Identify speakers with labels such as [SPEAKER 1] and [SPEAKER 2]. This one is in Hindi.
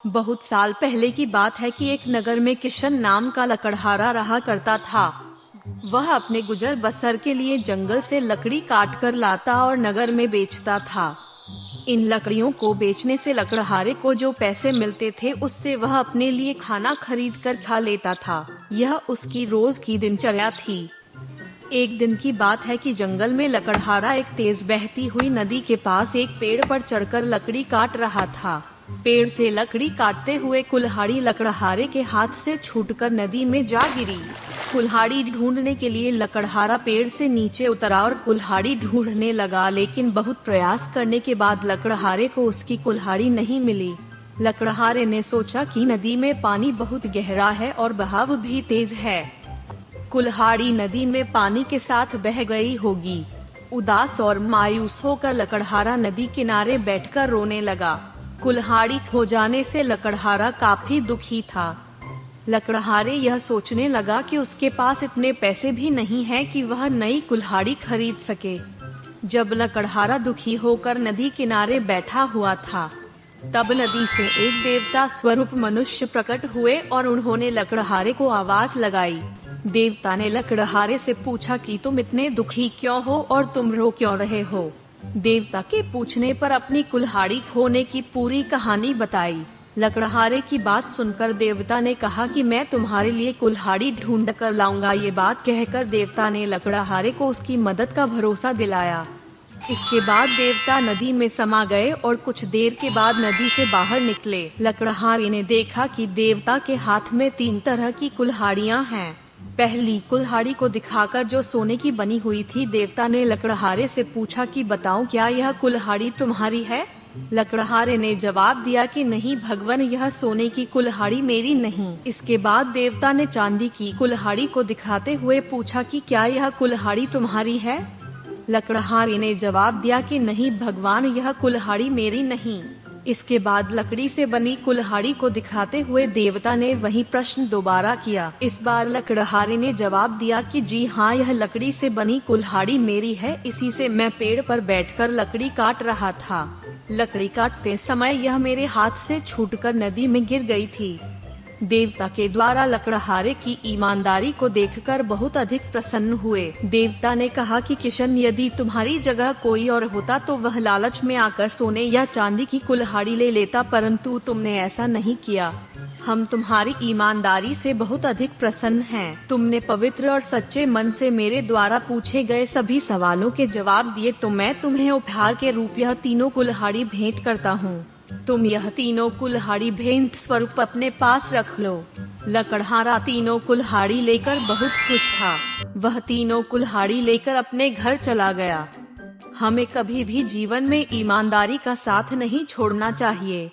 [SPEAKER 1] बहुत साल पहले की बात है कि एक नगर में किशन नाम का लकड़हारा रहा करता था। वह अपने गुजर बसर के लिए जंगल से लकड़ी काट कर लाता और नगर में बेचता था। इन लकड़ियों को बेचने से लकड़हारे को जो पैसे मिलते थे उससे वह अपने लिए खाना खरीद कर खा लेता था। यह उसकी रोज की दिनचर्या थी। एक दिन की बात है कि जंगल में लकड़हारा एक तेज बहती हुई नदी के पास एक पेड़ पर चढ़कर लकड़ी काट रहा था। पेड़ से लकड़ी काटते हुए कुल्हाड़ी लकड़हारे के हाथ से छूटकर नदी में जा गिरी। कुल्हाड़ी ढूंढने के लिए लकड़हारा पेड़ से नीचे उतरा और कुल्हाड़ी ढूंढने लगा, लेकिन बहुत प्रयास करने के बाद लकड़हारे को उसकी कुल्हाड़ी नहीं मिली। लकड़हारे ने सोचा कि नदी में पानी बहुत गहरा है और बहाव भी तेज है। कुल्हाड़ी नदी में पानी के साथ बह गई होगी। उदास और मायूस होकर लकड़हारा नदी किनारे बैठकर रोने लगा। कुल्हाड़ी खो जाने से लकड़हारा काफी दुखी था। लकड़हारे यह सोचने लगा कि उसके पास इतने पैसे भी नहीं हैं कि वह नई कुल्हाड़ी खरीद सके। जब लकड़हारा दुखी होकर नदी किनारे बैठा हुआ था, तब नदी से एक देवता स्वरूप मनुष्य प्रकट हुए और उन्होंने लकड़हारे को आवाज लगाई। देवता ने लकड़हारे से पूछा कि तुम इतने दुखी क्यों हो और तुम रो क्यों रहे हो। देवता के पूछने पर अपनी कुल्हाड़ी खोने की पूरी कहानी बताई। लकड़हारे की बात सुनकर देवता ने कहा कि मैं तुम्हारे लिए कुल्हाड़ी ढूंढ कर लाऊंगा। ये बात कहकर देवता ने लकड़हारे को उसकी मदद का भरोसा दिलाया। इसके बाद देवता नदी में समा गए और कुछ देर के बाद नदी से बाहर निकले। लकड़हारे ने देखा कि देवता के हाथ में 3 तरह की कुल्हाड़ियां हैं। पहली कुल्हाड़ी को दिखाकर जो सोने की बनी हुई थी, देवता ने लकड़हारे से पूछा कि बताओ क्या यह कुल्हाड़ी तुम्हारी है। लकड़हारे ने जवाब दिया कि नहीं भगवान, यह सोने की कुल्हाड़ी मेरी नहीं। इसके बाद देवता ने चांदी की कुल्हाड़ी को दिखाते हुए पूछा कि क्या यह कुल्हाड़ी तुम्हारी है। लकड़हारे ने जवाब दिया कि नहीं भगवान, यह कुल्हाड़ी मेरी नहीं। इसके बाद लकड़ी से बनी कुल्हाड़ी को दिखाते हुए देवता ने वही प्रश्न दोबारा किया। इस बार लकड़हारे ने जवाब दिया कि जी हाँ, यह लकड़ी से बनी कुल्हाड़ी मेरी है। इसी से मैं पेड़ पर बैठकर लकड़ी काट रहा था। लकड़ी काटते समय यह मेरे हाथ से छूटकर नदी में गिर गई थी। देवता के द्वारा लकड़हारे की ईमानदारी को देखकर बहुत अधिक प्रसन्न हुए। देवता ने कहा कि किशन, यदि तुम्हारी जगह कोई और होता तो वह लालच में आकर सोने या चांदी की कुल्हाड़ी ले लेता, परंतु तुमने ऐसा नहीं किया। हम तुम्हारी ईमानदारी से बहुत अधिक प्रसन्न हैं। तुमने पवित्र और सच्चे मन से मेरे द्वारा पूछे गए सभी सवालों के जवाब दिए, तो मैं तुम्हें उपहार के रूप यह तीनों कुल्हाड़ी भेंट करता हूँ। तुम यह तीनों कुल्हाड़ी भेंट स्वरूप अपने पास रख लो। लकड़हारा तीनों कुल्हाड़ी लेकर बहुत खुश था। वह तीनों कुल्हाड़ी लेकर अपने घर चला गया। हमें कभी भी जीवन में ईमानदारी का साथ नहीं छोड़ना चाहिए।